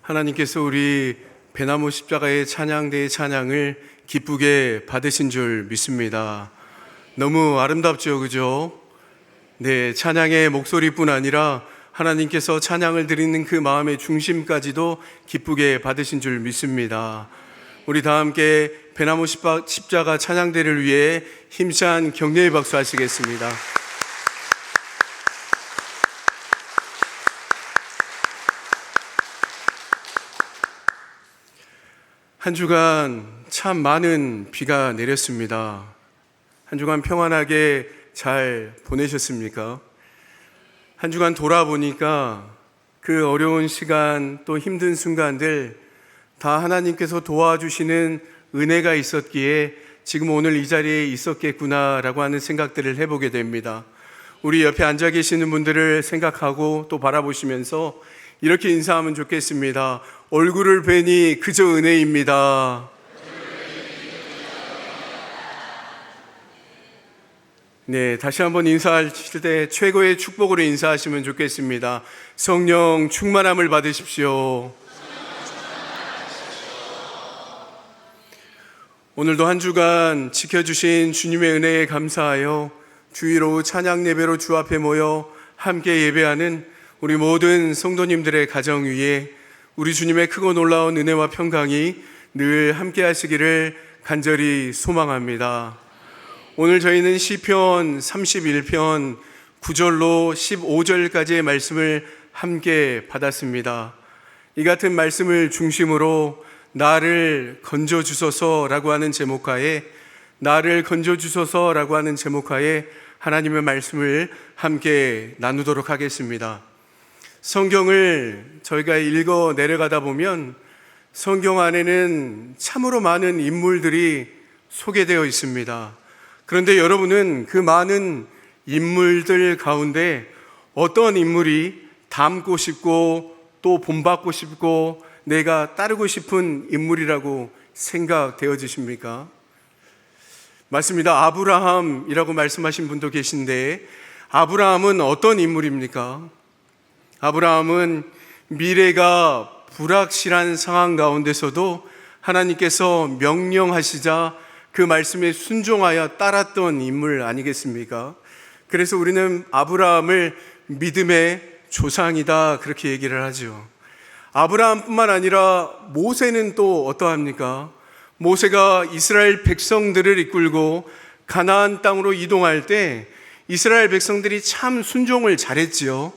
하나님께서 우리 배나무 십자가의 찬양대의 찬양을 기쁘게 받으신 줄 믿습니다. 너무 아름답죠, 그죠? 네, 찬양의 목소리뿐 아니라 하나님께서 찬양을 드리는 그 마음의 중심까지도 기쁘게 받으신 줄 믿습니다. 우리 다 함께 배나무 십자가 찬양대를 위해 힘찬 격려의 박수 하시겠습니다. 한 주간 참 많은 비가 내렸습니다. 한 주간 평안하게 잘 보내셨습니까? 한 주간 돌아보니까 그 어려운 시간 또 힘든 순간들 다 하나님께서 도와주시는 은혜가 있었기에 지금 오늘 이 자리에 있었겠구나라고 하는 생각들을 해보게 됩니다. 우리 옆에 앉아 계시는 분들을 생각하고 또 바라보시면서 이렇게 인사하면 좋겠습니다. 얼굴을 뵈니 그저 은혜입니다. 네, 다시 한번 인사하실 때 최고의 축복으로 인사하시면 좋겠습니다. 성령 충만함을 받으십시오. 오늘도 한 주간 지켜주신 주님의 은혜에 감사하여 주일 오후 찬양 예배로 주 앞에 모여 함께 예배하는 우리 모든 성도님들의 가정 위에 우리 주님의 크고 놀라운 은혜와 평강이 늘 함께 하시기를 간절히 소망합니다. 오늘 저희는 시편 31편 9절로 15절까지의 말씀을 함께 받았습니다. 이 같은 말씀을 중심으로 나를 건져주소서라고 하는 제목하에 하나님의 말씀을 함께 나누도록 하겠습니다. 성경을 저희가 읽어 내려가다 보면 성경 안에는 참으로 많은 인물들이 소개되어 있습니다. 그런데 여러분은 그 많은 인물들 가운데 어떤 인물이 닮고 싶고 또 본받고 싶고 내가 따르고 싶은 인물이라고 생각되어지십니까? 맞습니다. 아브라함이라고 말씀하신 분도 계신데 아브라함은 어떤 인물입니까? 아브라함은 미래가 불확실한 상황 가운데서도 하나님께서 명령하시자 그 말씀에 순종하여 따랐던 인물 아니겠습니까? 그래서 우리는 아브라함을 믿음의 조상이다 그렇게 얘기를 하죠. 아브라함뿐만 아니라 모세는 또 어떠합니까? 모세가 이스라엘 백성들을 이끌고 가나안 땅으로 이동할 때 이스라엘 백성들이 참 순종을 잘했지요.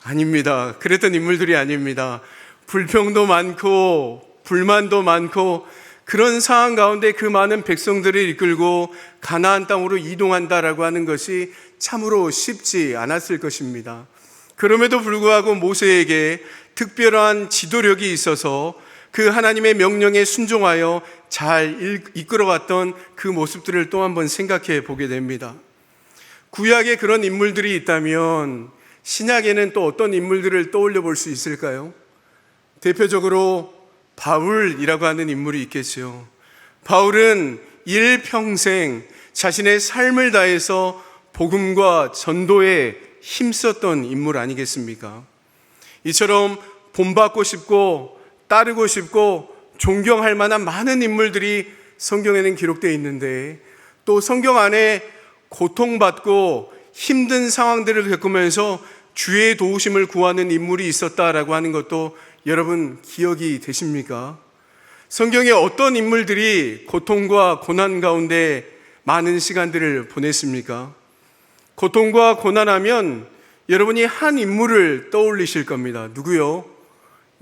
아닙니다. 그랬던 인물들이 아닙니다. 불평도 많고 불만도 많고 그런 상황 가운데 그 많은 백성들을 이끌고 가나안 땅으로 이동한다라고 하는 것이 참으로 쉽지 않았을 것입니다. 그럼에도 불구하고 모세에게 특별한 지도력이 있어서 그 하나님의 명령에 순종하여 잘 이끌어갔던 그 모습들을 또 한번 생각해 보게 됩니다. 구약에 그런 인물들이 있다면 신약에는 또 어떤 인물들을 떠올려 볼 수 있을까요? 대표적으로 바울이라고 하는 인물이 있겠죠. 바울은 일평생 자신의 삶을 다해서 복음과 전도에 힘썼던 인물 아니겠습니까? 이처럼 본받고 싶고 따르고 싶고 존경할 만한 많은 인물들이 성경에는 기록되어 있는데 또 성경 안에 고통받고 힘든 상황들을 겪으면서 주의 도우심을 구하는 인물이 있었다라고 하는 것도 여러분 기억이 되십니까? 성경에 어떤 인물들이 고통과 고난 가운데 많은 시간들을 보냈습니까? 고통과 고난하면 여러분이 한 인물을 떠올리실 겁니다. 누구요?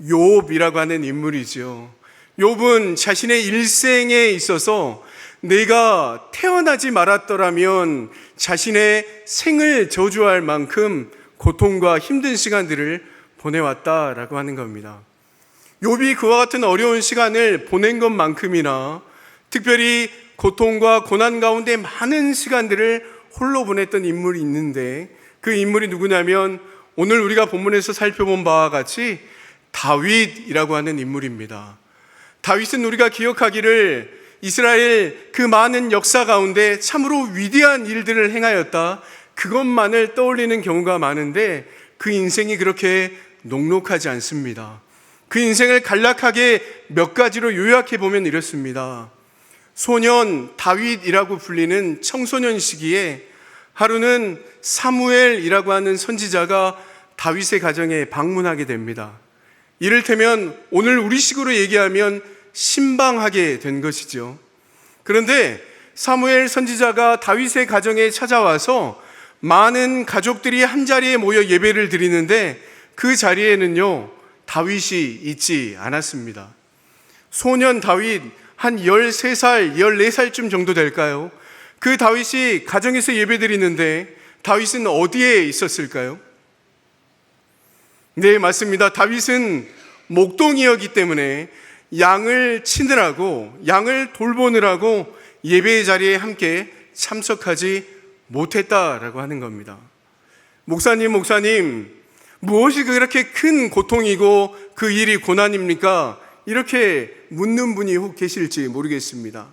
욥이라고 하는 인물이죠. 욥은 자신의 일생에 있어서 내가 태어나지 말았더라면 자신의 생을 저주할 만큼 고통과 힘든 시간들을 보내왔다라고 하는 겁니다. 욥이 그와 같은 어려운 시간을 보낸 것만큼이나 특별히 고통과 고난 가운데 많은 시간들을 홀로 보냈던 인물이 있는데 그 인물이 누구냐면 오늘 우리가 본문에서 살펴본 바와 같이 다윗이라고 하는 인물입니다. 다윗은 우리가 기억하기를 이스라엘 그 많은 역사 가운데 참으로 위대한 일들을 행하였다, 그것만을 떠올리는 경우가 많은데 그 인생이 그렇게 녹록하지 않습니다. 그 인생을 간략하게 몇 가지로 요약해 보면 이렇습니다. 소년 다윗이라고 불리는 청소년 시기에 하루는 사무엘이라고 하는 선지자가 다윗의 가정에 방문하게 됩니다. 이를테면 오늘 우리식으로 얘기하면 신방하게 된 것이죠. 그런데 사무엘 선지자가 다윗의 가정에 찾아와서 많은 가족들이 한자리에 모여 예배를 드리는데 그 자리에는요, 다윗이 있지 않았습니다. 소년 다윗 한 13살, 14살쯤 정도 될까요? 그 다윗이 가정에서 예배드리는데 다윗은 어디에 있었을까요? 네, 맞습니다. 다윗은 목동이었기 때문에 양을 치느라고, 양을 돌보느라고 예배의 자리에 함께 참석하지 못했다라고 하는 겁니다. 목사님, 무엇이 그렇게 큰 고통이고 그 일이 고난입니까? 이렇게 묻는 분이 혹 계실지 모르겠습니다.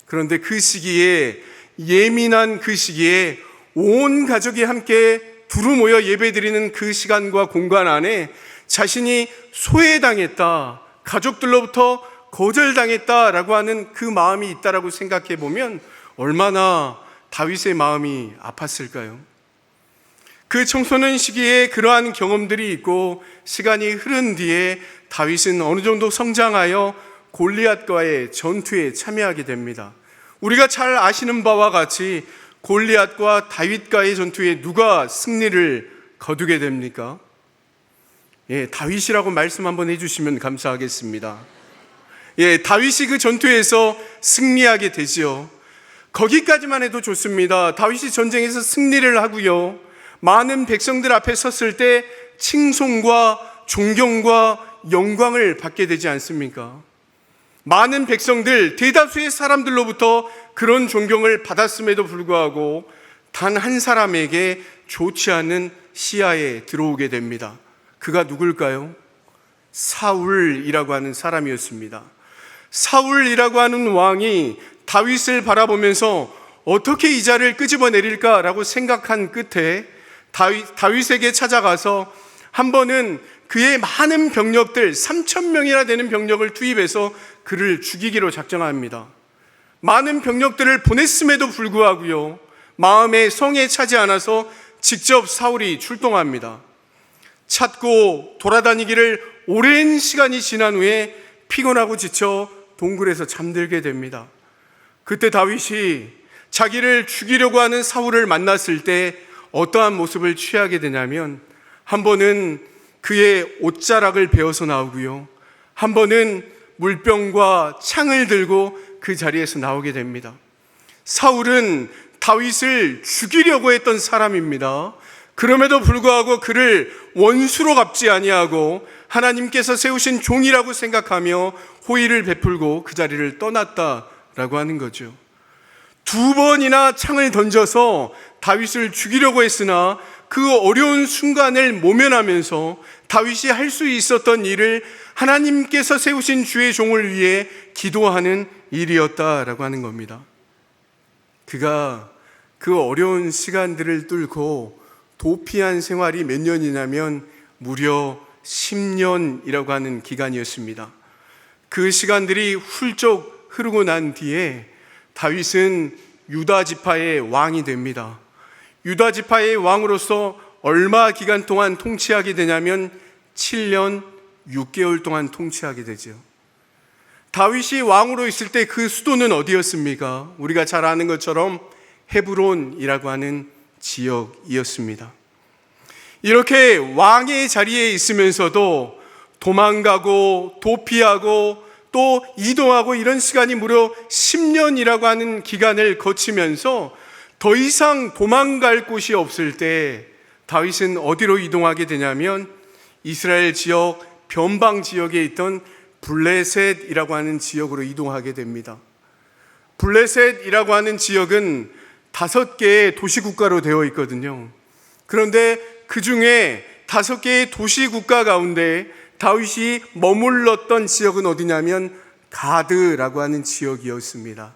그런데 그 시기에, 예민한 그 시기에 온 가족이 함께 두루 모여 예배드리는 그 시간과 공간 안에 자신이 소외당했다, 가족들로부터 거절당했다라고 하는 그 마음이 있다라고 생각해 보면 얼마나 다윗의 마음이 아팠을까요? 그 청소년 시기에 그러한 경험들이 있고 시간이 흐른 뒤에 다윗은 어느 정도 성장하여 골리앗과의 전투에 참여하게 됩니다. 우리가 잘 아시는 바와 같이 골리앗과 다윗과의 전투에 누가 승리를 거두게 됩니까? 다윗이라고 말씀 한번 해주시면 감사하겠습니다. 다윗이 그 전투에서 승리하게 되지요. 거기까지만 해도 좋습니다. 다윗이 전쟁에서 승리를 하고요, 많은 백성들 앞에 섰을 때 칭송과 존경과 영광을 받게 되지 않습니까? 많은 백성들, 대다수의 사람들로부터 그런 존경을 받았음에도 불구하고 단 한 사람에게 좋지 않은 시야에 들어오게 됩니다. 그가 누굴까요? 사울이라고 하는 사람이었습니다. 사울이라고 하는 왕이 다윗을 바라보면서 어떻게 이 자를 끄집어내릴까라고 생각한 끝에 다윗에게 찾아가서 한 번은 그의 많은 병력들, 3,000명이나 되는 병력을 투입해서 그를 죽이기로 작정합니다. 많은 병력들을 보냈음에도 불구하고요, 마음에 성에 차지 않아서 직접 사울이 출동합니다. 찾고 돌아다니기를 오랜 시간이 지난 후에 피곤하고 지쳐 동굴에서 잠들게 됩니다. 그때 다윗이 자기를 죽이려고 하는 사울을 만났을 때 어떠한 모습을 취하게 되냐면, 한 번은 그의 옷자락을 베어서 나오고요, 한 번은 물병과 창을 들고 그 자리에서 나오게 됩니다. 사울은 다윗을 죽이려고 했던 사람입니다. 그럼에도 불구하고 그를 원수로 갚지 아니하고 하나님께서 세우신 종이라고 생각하며 호의를 베풀고 그 자리를 떠났다라고 하는 거죠. 2번이나 창을 던져서 다윗을 죽이려고 했으나 그 어려운 순간을 모면하면서 다윗이 할 수 있었던 일을 하나님께서 세우신 주의 종을 위해 기도하는 일이었다라고 하는 겁니다. 그가 그 어려운 시간들을 뚫고 도피한 생활이 몇 년이냐면 무려 10년이라고 하는 기간이었습니다. 그 시간들이 훌쩍 흐르고 난 뒤에 다윗은 유다 지파의 왕이 됩니다. 유다 지파의 왕으로서 얼마 기간 동안 통치하게 되냐면 7년 6개월 동안 통치하게 되죠. 다윗이 왕으로 있을 때 그 수도는 어디였습니까? 우리가 잘 아는 것처럼 헤브론이라고 하는 지역이었습니다. 이렇게 왕의 자리에 있으면서도 도망가고 도피하고 또 이동하고 이런 시간이 무려 10년이라고 하는 기간을 거치면서 더 이상 도망갈 곳이 없을 때 다윗은 어디로 이동하게 되냐면 이스라엘 지역 변방 지역에 있던 블레셋이라고 하는 지역으로 이동하게 됩니다. 블레셋이라고 하는 지역은 5개의 도시국가로 되어 있거든요. 그런데 그 중에 5개의 도시국가 가운데 다윗이 머물렀던 지역은 어디냐면 가드라고 하는 지역이었습니다.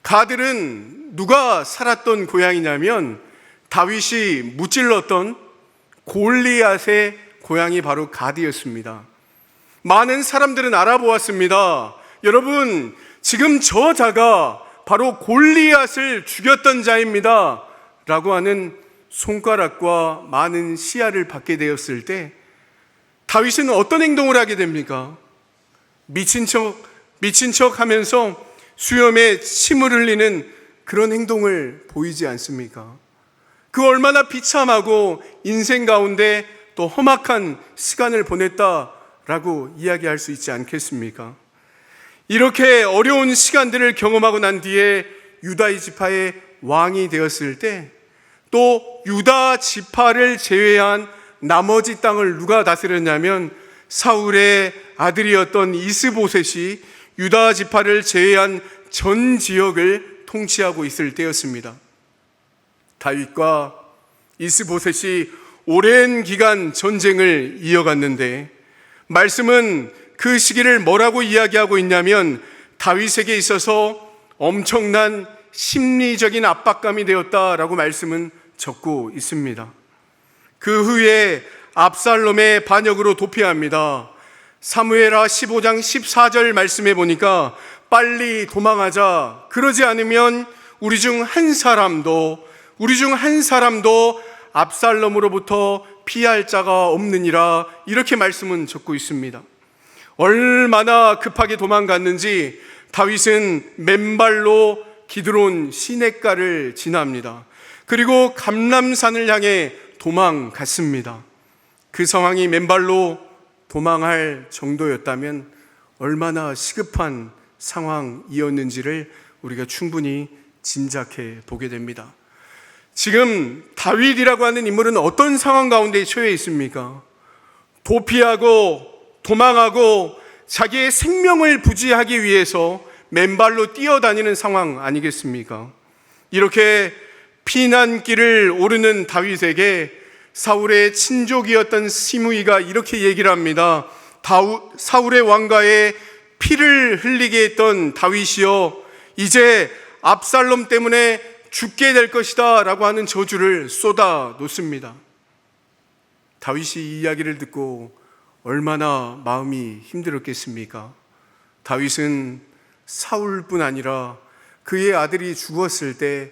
가드는 누가 살았던 고향이냐면 다윗이 무찔렀던 골리앗의 고향이 바로 가드였습니다. 많은 사람들은 알아보았습니다. 여러분, 지금 저 자가 바로 골리앗을 죽였던 자입니다 라고 하는 손가락과 많은 시야를 받게 되었을 때 다윗은 어떤 행동을 하게 됩니까? 미친 척 하면서 수염에 침을 흘리는 그런 행동을 보이지 않습니까? 그 얼마나 비참하고 인생 가운데 또 험악한 시간을 보냈다라고 이야기할 수 있지 않겠습니까? 이렇게 어려운 시간들을 경험하고 난 뒤에 유다 지파의 왕이 되었을 때 또 유다 지파를 제외한 나머지 땅을 누가 다스렸냐면 사울의 아들이었던 이스보셋이 유다 지파를 제외한 전 지역을 통치하고 있을 때였습니다. 다윗과 이스보셋이 오랜 기간 전쟁을 이어갔는데 말씀은 그 시기를 뭐라고 이야기하고 있냐면 다윗에게 있어서 엄청난 심리적인 압박감이 되었다라고 말씀은 적고 있습니다. 그 후에 압살롬의 반역으로 도피합니다. 사무엘하 15장 14절 말씀해 보니까 빨리 도망하자. 그러지 않으면 우리 중 한 사람도 압살롬으로부터 피할 자가 없느니라. 이렇게 말씀은 적고 있습니다. 얼마나 급하게 도망갔는지 다윗은 맨발로 기드론 시냇가를 지납니다. 그리고 감람산을 향해 도망갔습니다. 그 상황이 맨발로 도망할 정도였다면 얼마나 시급한 상황이었는지를 우리가 충분히 짐작해 보게 됩니다. 지금 다윗이라고 하는 인물은 어떤 상황 가운데 처해 있습니까? 도피하고 도망하고 자기의 생명을 부지하기 위해서 맨발로 뛰어다니는 상황 아니겠습니까? 이렇게 피난길을 오르는 다윗에게 사울의 친족이었던 시므이가 이렇게 얘기를 합니다. 사울의 왕가에 피를 흘리게 했던 다윗이여, 이제 압살롬 때문에 죽게 될 것이다 라고 하는 저주를 쏟아 놓습니다. 다윗이 이 이야기를 듣고 얼마나 마음이 힘들었겠습니까? 다윗은 사울뿐 아니라 그의 아들이 죽었을 때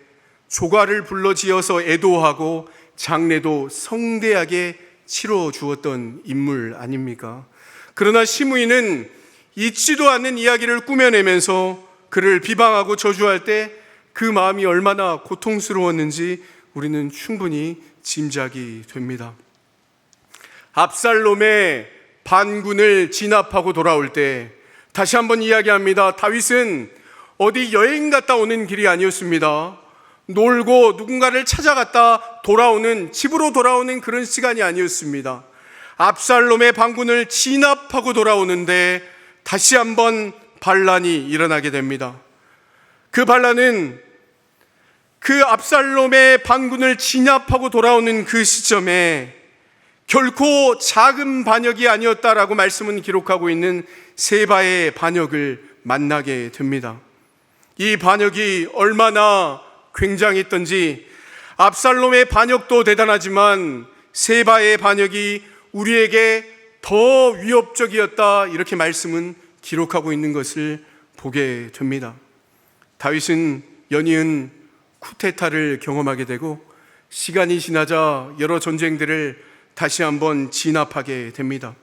조가를 불러지어서 애도하고 장례도 성대하게 치러 주었던 인물 아닙니까? 그러나 시므이는 잊지도 않는 이야기를 꾸며내면서 그를 비방하고 저주할 때 그 마음이 얼마나 고통스러웠는지 우리는 충분히 짐작이 됩니다. 압살롬의 반군을 진압하고 돌아올 때 다시 한번 이야기합니다. 다윗은 어디 여행 갔다 오는 길이 아니었습니다. 놀고 누군가를 찾아갔다 집으로 돌아오는 그런 시간이 아니었습니다. 압살롬의 반군을 진압하고 돌아오는데 다시 한번 반란이 일어나게 됩니다. 그 반란은 그 압살롬의 반군을 진압하고 돌아오는 그 시점에 결코 작은 반역이 아니었다라고 말씀은 기록하고 있는 세바의 반역을 만나게 됩니다. 이 반역이 얼마나 굉장했던지 압살롬의 반역도 대단하지만 세바의 반역이 우리에게 더 위협적이었다, 이렇게 말씀은 기록하고 있는 것을 보게 됩니다. 다윗은 연이은 쿠데타를 경험하게 되고 시간이 지나자 여러 전쟁들을 다시 한번 진압하게 됩니다.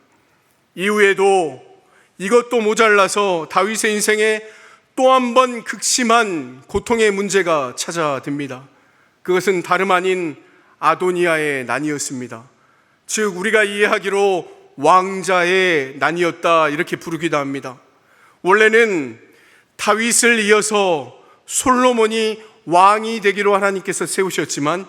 이후에도 이것도 모자라서 다윗의 인생에 또 한 번 극심한 고통의 문제가 찾아듭니다. 그것은 다름 아닌 아도니아의 난이었습니다. 즉 우리가 이해하기로 왕자의 난이었다, 이렇게 부르기도 합니다. 원래는 다윗을 이어서 솔로몬이 왕이 되기로 하나님께서 세우셨지만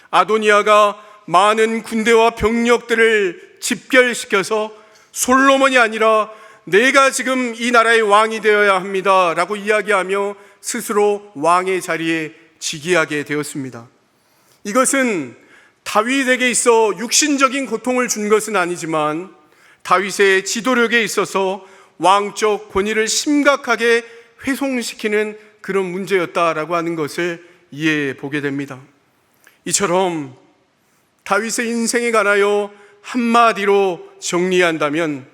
아도니아가 많은 군대와 병력들을 집결시켜서 솔로몬이 아니라 내가 지금 이 나라의 왕이 되어야 합니다 라고 이야기하며 스스로 왕의 자리에 즉위하게 되었습니다. 이것은 다윗에게 있어 육신적인 고통을 준 것은 아니지만 다윗의 지도력에 있어서 왕적 권위를 심각하게 훼손시키는 그런 문제였다라고 하는 것을 이해해 보게 됩니다. 이처럼 다윗의 인생에 관하여 한마디로 정리한다면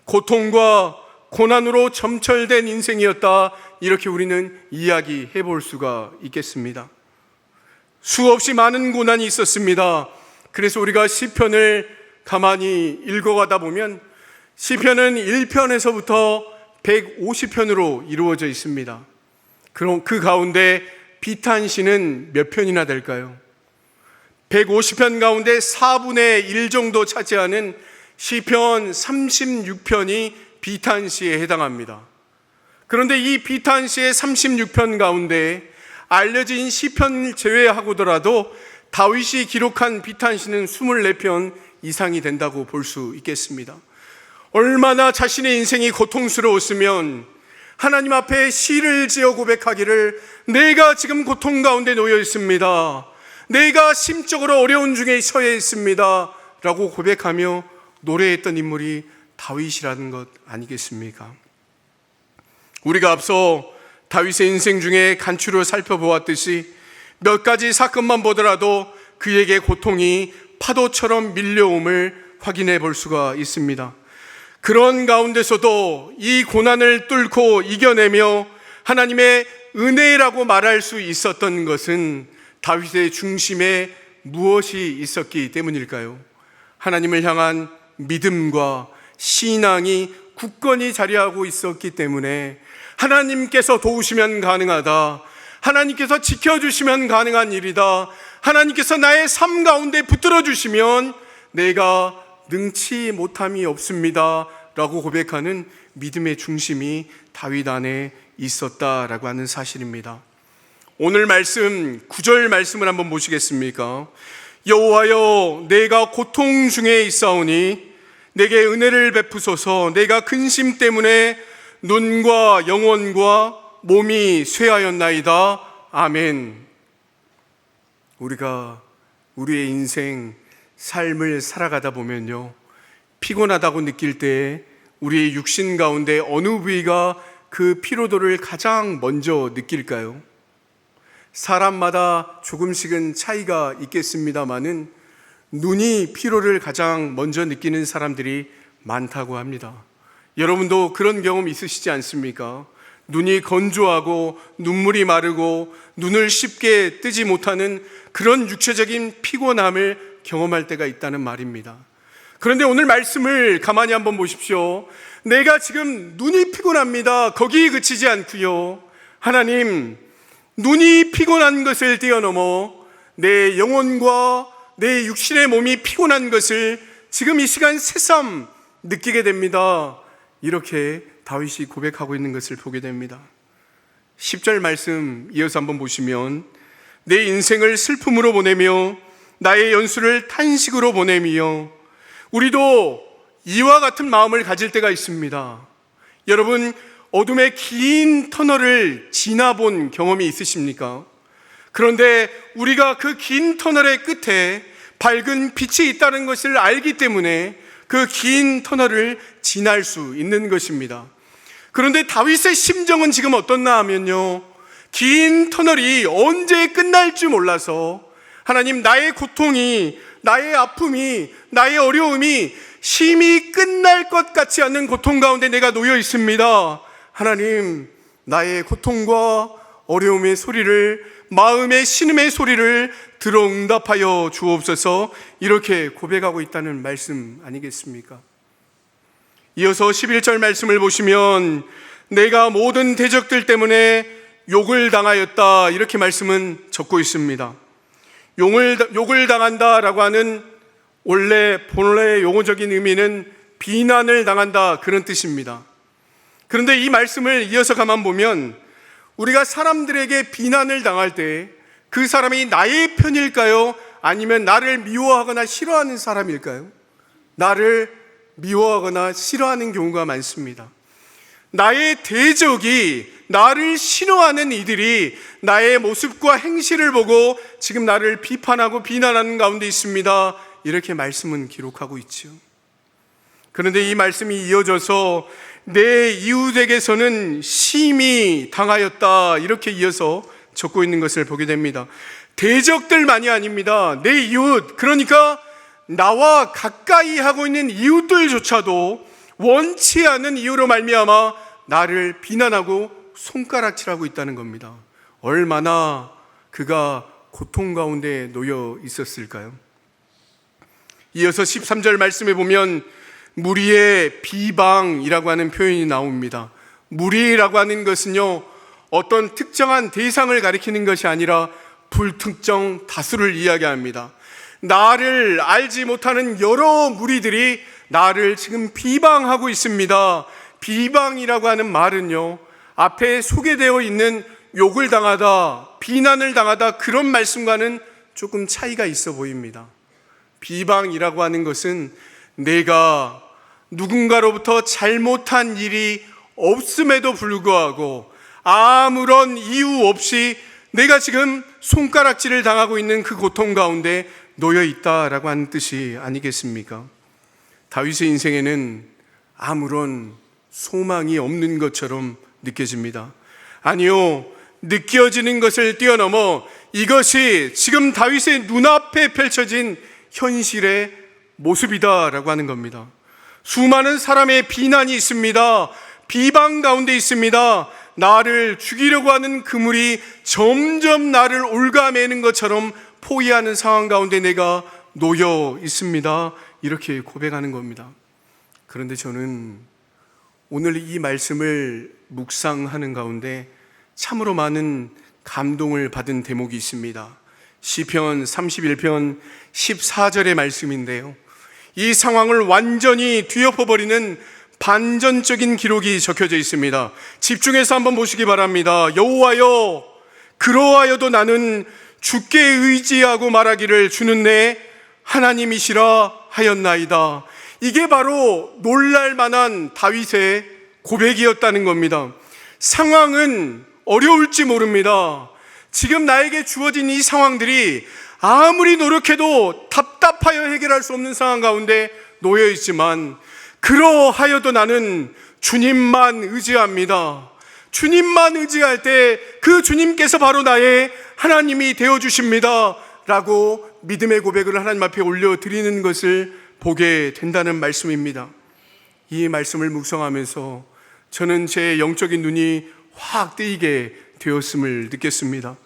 고통과 고난으로 점철된 인생이었다, 이렇게 우리는 이야기해 볼 수가 있겠습니다. 수없이 많은 고난이 있었습니다. 그래서 우리가 시편을 가만히 읽어가다 보면 시편은 1편에서부터 150편으로 이루어져 있습니다. 그럼 그 가운데 비탄시는 몇 편이나 될까요? 150편 가운데 4분의 1 정도 차지하는 시편 36편이 비탄시에 해당합니다. 그런데 이 비탄시의 36편 가운데 알려진 시편을 제외하고더라도 다윗이 기록한 비탄시는 24편 이상이 된다고 볼 수 있겠습니다. 얼마나 자신의 인생이 고통스러웠으면 하나님 앞에 시를 지어 고백하기를, 내가 지금 고통 가운데 놓여 있습니다, 내가 심적으로 어려운 중에 처해 있습니다 라고 고백하며 노래했던 인물이 다윗이라는 것 아니겠습니까? 우리가 앞서 다윗의 인생 중에 간추려 살펴보았듯이 몇 가지 사건만 보더라도 그에게 고통이 파도처럼 밀려옴을 확인해 볼 수가 있습니다. 그런 가운데서도 이 고난을 뚫고 이겨내며 하나님의 은혜라고 말할 수 있었던 것은 다윗의 중심에 무엇이 있었기 때문일까요? 하나님을 향한 믿음과 신앙이 굳건히 자리하고 있었기 때문에 하나님께서 도우시면 가능하다, 하나님께서 지켜주시면 가능한 일이다, 하나님께서 나의 삶 가운데 붙들어 주시면 내가 능치 못함이 없습니다 라고 고백하는 믿음의 중심이 다윗 안에 있었다라고 하는 사실입니다. 오늘 말씀 9절 말씀을 한번 보시겠습니까? 여호와여, 내가 고통 중에 있사오니 내게 은혜를 베푸소서. 내가 근심 때문에 눈과 영혼과 몸이 쇠하였나이다. 아멘. 우리가 우리의 인생 삶을 살아가다 보면요, 피곤하다고 느낄 때 우리의 육신 가운데 어느 부위가 그 피로도를 가장 먼저 느낄까요? 사람마다 조금씩은 차이가 있겠습니다마는 눈이 피로를 가장 먼저 느끼는 사람들이 많다고 합니다. 여러분도 그런 경험 있으시지 않습니까? 눈이 건조하고 눈물이 마르고 눈을 쉽게 뜨지 못하는 그런 육체적인 피곤함을 경험할 때가 있다는 말입니다. 그런데 오늘 말씀을 가만히 한번 보십시오. 내가 지금 눈이 피곤합니다, 거기 그치지 않고요, 하나님, 눈이 피곤한 것을 뛰어넘어 내 영혼과 내 육신의 몸이 피곤한 것을 지금 이 시간 새삼 느끼게 됩니다, 이렇게 다윗이 고백하고 있는 것을 보게 됩니다. 10절 말씀 이어서 한번 보시면, 내 인생을 슬픔으로 보내며 나의 연수를 탄식으로 보내며. 우리도 이와 같은 마음을 가질 때가 있습니다. 여러분, 어둠의 긴 터널을 지나본 경험이 있으십니까? 그런데 우리가 그 긴 터널의 끝에 밝은 빛이 있다는 것을 알기 때문에 그 긴 터널을 지날 수 있는 것입니다. 그런데 다윗의 심정은 지금 어떻나 하면요, 긴 터널이 언제 끝날지 몰라서, 하나님, 나의 고통이, 나의 아픔이, 나의 어려움이 심히 끝날 것 같지 않는 고통 가운데 내가 놓여 있습니다. 하나님, 나의 고통과 어려움의 소리를, 마음의 신음의 소리를 들어 응답하여 주옵소서, 이렇게 고백하고 있다는 말씀 아니겠습니까? 이어서 11절 말씀을 보시면, 내가 모든 대적들 때문에 욕을 당하였다, 이렇게 말씀은 적고 있습니다. 욕을 당한다라고 하는 본래의 용어적인 의미는 비난을 당한다, 그런 뜻입니다. 그런데 이 말씀을 이어서 가만 보면, 우리가 사람들에게 비난을 당할 때 그 사람이 나의 편일까요? 아니면 나를 미워하거나 싫어하는 사람일까요? 나를 미워하거나 싫어하는 경우가 많습니다. 나의 대적이, 나를 싫어하는 이들이 나의 모습과 행실을 보고 지금 나를 비판하고 비난하는 가운데 있습니다, 이렇게 말씀은 기록하고 있죠. 그런데 이 말씀이 이어져서 내 이웃에게서는 심히 당하였다, 이렇게 이어서 적고 있는 것을 보게 됩니다. 대적들만이 아닙니다. 내 이웃, 그러니까 나와 가까이 하고 있는 이웃들조차도 원치 않는 이유로 말미암아 나를 비난하고 손가락질하고 있다는 겁니다. 얼마나 그가 고통 가운데 놓여 있었을까요? 이어서 13절 말씀에 보면 무리의 비방이라고 하는 표현이 나옵니다. 무리라고 하는 것은요, 어떤 특정한 대상을 가리키는 것이 아니라 불특정 다수를 이야기합니다. 나를 알지 못하는 여러 무리들이 나를 지금 비방하고 있습니다. 비방이라고 하는 말은요, 앞에 소개되어 있는 욕을 당하다, 비난을 당하다, 그런 말씀과는 조금 차이가 있어 보입니다. 비방이라고 하는 것은 내가 누군가로부터 잘못한 일이 없음에도 불구하고 아무런 이유 없이 내가 지금 손가락질을 당하고 있는 그 고통 가운데 놓여 있다라고 하는 뜻이 아니겠습니까? 다윗의 인생에는 아무런 소망이 없는 것처럼 느껴집니다. 아니요, 느껴지는 것을 뛰어넘어 이것이 지금 다윗의 눈앞에 펼쳐진 현실의 모습이다라고 하는 겁니다. 수많은 사람의 비난이 있습니다. 비방 가운데 있습니다. 나를 죽이려고 하는 그물이 점점 나를 올가매는 것처럼 포위하는 상황 가운데 내가 놓여 있습니다. 이렇게 고백하는 겁니다. 그런데 저는 오늘 이 말씀을 묵상하는 가운데 참으로 많은 감동을 받은 대목이 있습니다. 시편 31편 14절의 말씀인데요, 이 상황을 완전히 뒤엎어버리는 반전적인 기록이 적혀져 있습니다. 집중해서 한번 보시기 바랍니다. 여호와여, 그러하여도 나는 주께 의지하고 말하기를 주는 내 하나님이시라 하였나이다. 이게 바로 놀랄만한 다윗의 고백이었다는 겁니다. 상황은 어려울지 모릅니다. 지금 나에게 주어진 이 상황들이 아무리 노력해도 답답하여 해결할 수 없는 상황 가운데 놓여 있지만, 그러하여도 나는 주님만 의지합니다. 주님만 의지할 때 그 주님께서 바로 나의 하나님이 되어주십니다 라고 믿음의 고백을 하나님 앞에 올려드리는 것을 보게 된다는 말씀입니다. 이 말씀을 묵상하면서 저는 제 영적인 눈이 확 뜨이게 되었음을 느꼈습니다.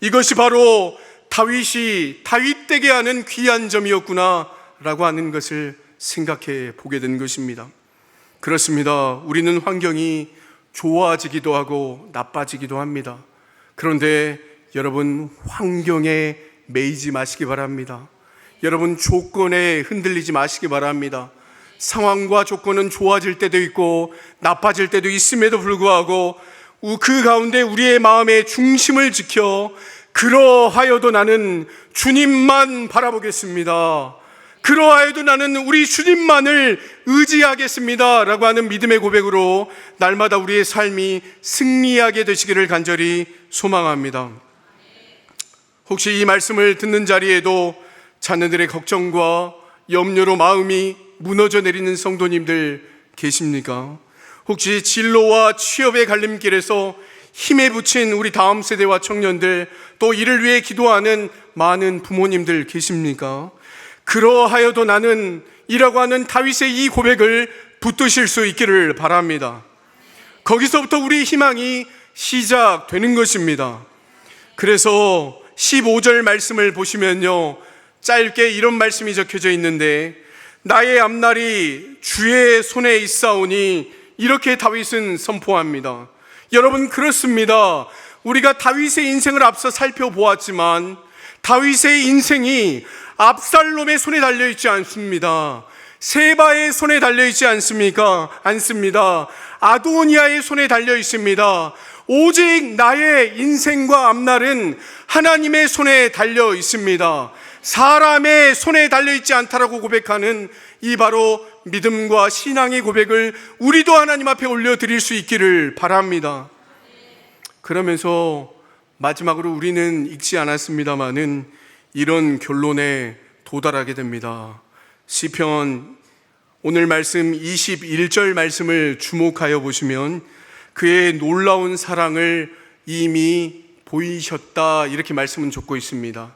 이것이 바로 다윗이 다윗되게 하는 귀한 점이었구나 라고 하는 것을 생각해 보게 된 것입니다. 그렇습니다. 우리는 환경이 좋아지기도 하고 나빠지기도 합니다. 그런데 여러분, 환경에 매이지 마시기 바랍니다. 여러분, 조건에 흔들리지 마시기 바랍니다. 상황과 조건은 좋아질 때도 있고 나빠질 때도 있음에도 불구하고 그 가운데 우리의 마음의 중심을 지켜 그러하여도 나는 주님만 바라보겠습니다, 그러하여도 나는 우리 주님만을 의지하겠습니다 라고 하는 믿음의 고백으로 날마다 우리의 삶이 승리하게 되시기를 간절히 소망합니다. 혹시 이 말씀을 듣는 자리에도 자녀들의 걱정과 염려로 마음이 무너져 내리는 성도님들 계십니까? 혹시 진로와 취업의 갈림길에서 힘에 부친 우리 다음 세대와 청년들, 또 이를 위해 기도하는 많은 부모님들 계십니까? 그러하여도 나는 이라고 하는 다윗의 이 고백을 붙드실 수 있기를 바랍니다. 거기서부터 우리 희망이 시작되는 것입니다. 그래서 15절 말씀을 보시면요, 짧게 이런 말씀이 적혀져 있는데, 나의 앞날이 주의 손에 있사오니, 이렇게 다윗은 선포합니다. 여러분, 그렇습니다. 우리가 다윗의 인생을 앞서 살펴보았지만 다윗의 인생이 압살롬의 손에 달려있지 않습니다. 세바의 손에 달려있지 않습니까? 않습니다. 아도니아의 손에 달려있습니다. 오직 나의 인생과 앞날은 하나님의 손에 달려 있습니다. 사람의 손에 달려있지 않다라고 고백하는 이 바로 믿음과 신앙의 고백을 우리도 하나님 앞에 올려드릴 수 있기를 바랍니다. 그러면서 마지막으로 우리는 읽지 않았습니다마는 이런 결론에 도달하게 됩니다. 시편 오늘 말씀 21절 말씀을 주목하여 보시면 그의 놀라운 사랑을 이미 보이셨다, 이렇게 말씀은 적고 있습니다.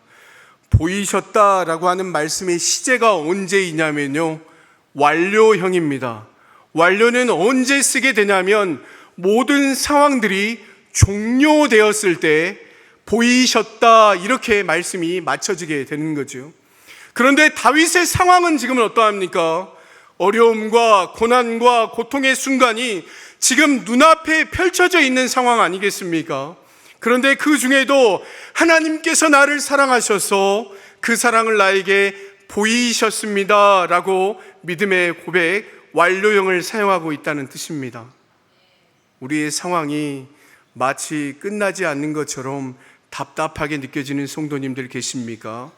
보이셨다라고 하는 말씀의 시제가 언제이냐면요, 완료형입니다. 완료는 언제 쓰게 되냐면 모든 상황들이 종료되었을 때 보이셨다, 이렇게 말씀이 맞춰지게 되는 거죠. 그런데 다윗의 상황은 지금은 어떠합니까? 어려움과 고난과 고통의 순간이 지금 눈앞에 펼쳐져 있는 상황 아니겠습니까? 그런데 그 중에도 하나님께서 나를 사랑하셔서 그 사랑을 나에게 보이셨습니다 라고 믿음의 고백, 완료형을 사용하고 있다는 뜻입니다. 우리의 상황이 마치 끝나지 않는 것처럼 답답하게 느껴지는 성도님들 계십니까?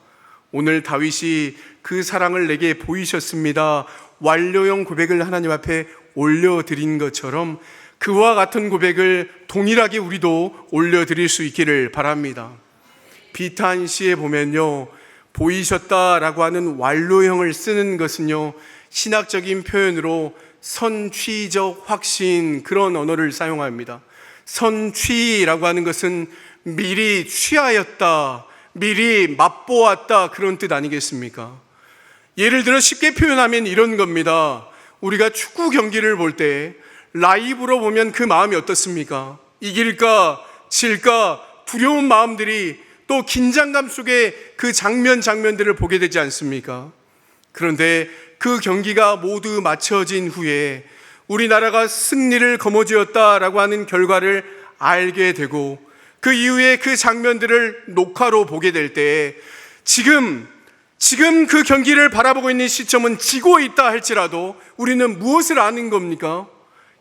오늘 다윗이 그 사랑을 내게 보이셨습니다, 완료형 고백을 하나님 앞에 올려드린 것처럼 그와 같은 고백을 동일하게 우리도 올려드릴 수 있기를 바랍니다. 비탄시에 보면요, 보이셨다라고 하는 완료형을 쓰는 것은요, 신학적인 표현으로 선취적 확신, 그런 언어를 사용합니다. 선취라고 하는 것은 미리 취하였다, 미리 맛보았다, 그런 뜻 아니겠습니까? 예를 들어 쉽게 표현하면 이런 겁니다. 우리가 축구 경기를 볼 때 라이브로 보면 그 마음이 어떻습니까? 이길까 질까 두려운 마음들이, 또 긴장감 속에 그 장면들을 보게 되지 않습니까? 그런데 그 경기가 모두 마쳐진 후에 우리나라가 승리를 거머쥐었다라고 하는 결과를 알게 되고 그 이후에 그 장면들을 녹화로 보게 될 때 지금 그 경기를 바라보고 있는 시점은 지고 있다 할지라도 우리는 무엇을 아는 겁니까?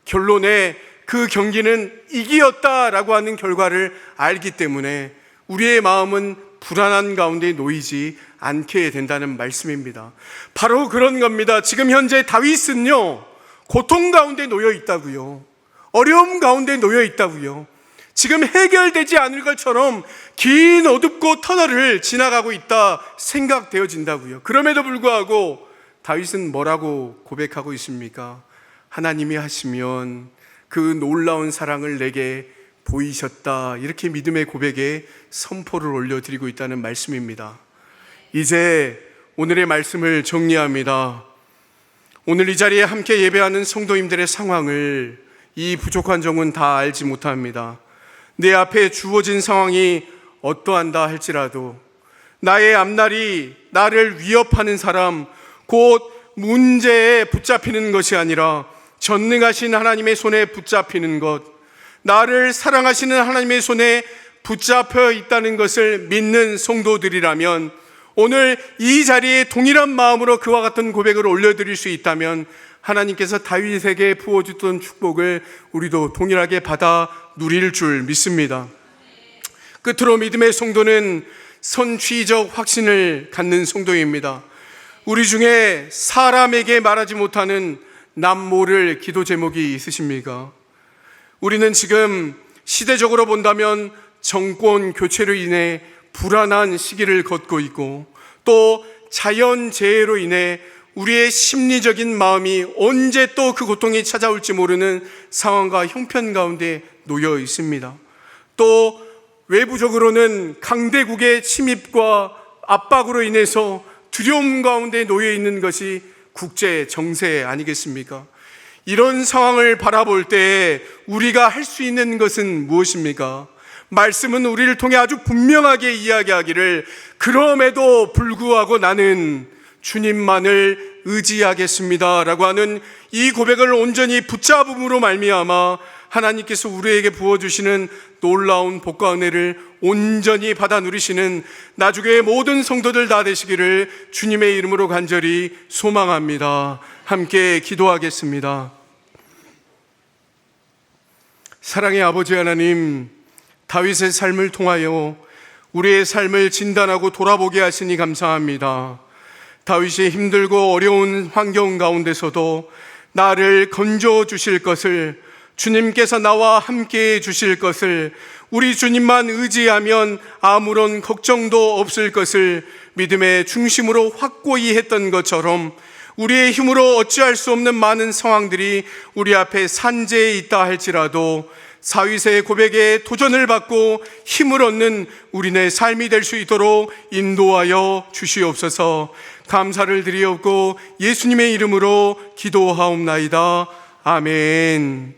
결론에 그 경기는 이기었다라고 하는 결과를 알기 때문에 우리의 마음은 불안한 가운데 놓이지 않게 된다는 말씀입니다. 바로 그런 겁니다. 지금 현재 다윗은요, 고통 가운데 놓여 있다고요, 어려움 가운데 놓여 있다고요, 지금 해결되지 않을 것처럼 긴 어둡고 터널을 지나가고 있다 생각되어진다고요. 그럼에도 불구하고 다윗은 뭐라고 고백하고 있습니까? 하나님이 하시면 그 놀라운 사랑을 내게 보이셨다, 이렇게 믿음의 고백에 선포를 올려드리고 있다는 말씀입니다. 이제 오늘의 말씀을 정리합니다. 오늘 이 자리에 함께 예배하는 성도님들의 상황을 이 부족한 종은 다 알지 못합니다. 내 앞에 주어진 상황이 어떠한다 할지라도 나의 앞날이 나를 위협하는 사람, 곧 문제에 붙잡히는 것이 아니라 전능하신 하나님의 손에 붙잡히는 것, 나를 사랑하시는 하나님의 손에 붙잡혀 있다는 것을 믿는 성도들이라면 오늘 이 자리에 동일한 마음으로 그와 같은 고백을 올려드릴 수 있다면 하나님께서 다윗에게 부어주던 축복을 우리도 동일하게 받아 누릴 줄 믿습니다. 끝으로 믿음의 성도는 선취적 확신을 갖는 성도입니다. 우리 중에 사람에게 말하지 못하는 남모를 기도 제목이 있으십니까? 우리는 지금 시대적으로 본다면 정권 교체로 인해 불안한 시기를 걷고 있고 또 자연재해로 인해 우리의 심리적인 마음이 언제 또 그 고통이 찾아올지 모르는 상황과 형편 가운데 놓여 있습니다. 또 외부적으로는 강대국의 침입과 압박으로 인해서 두려움 가운데 놓여 있는 것이 국제 정세 아니겠습니까? 이런 상황을 바라볼 때 우리가 할 수 있는 것은 무엇입니까? 말씀은 우리를 통해 아주 분명하게 이야기하기를 그럼에도 불구하고 나는 주님만을 의지하겠습니다 라고 하는 이 고백을 온전히 붙잡음으로 말미암아 하나님께서 우리에게 부어주시는 놀라운 복과 은혜를 온전히 받아 누리시는 나주교의 모든 성도들 다 되시기를 주님의 이름으로 간절히 소망합니다. 함께 기도하겠습니다. 사랑의 아버지 하나님, 다윗의 삶을 통하여 우리의 삶을 진단하고 돌아보게 하시니 감사합니다. 다윗이 힘들고 어려운 환경 가운데서도 나를 건져 주실 것을, 주님께서 나와 함께 해 주실 것을, 우리 주님만 의지하면 아무런 걱정도 없을 것을 믿음의 중심으로 확고히 했던 것처럼 우리의 힘으로 어찌할 수 없는 많은 상황들이 우리 앞에 산재해 있다 할지라도 다윗의 고백에 도전을 받고 힘을 얻는 우리네 삶이 될 수 있도록 인도하여 주시옵소서. 감사를 드리옵고 예수님의 이름으로 기도하옵나이다. 아멘.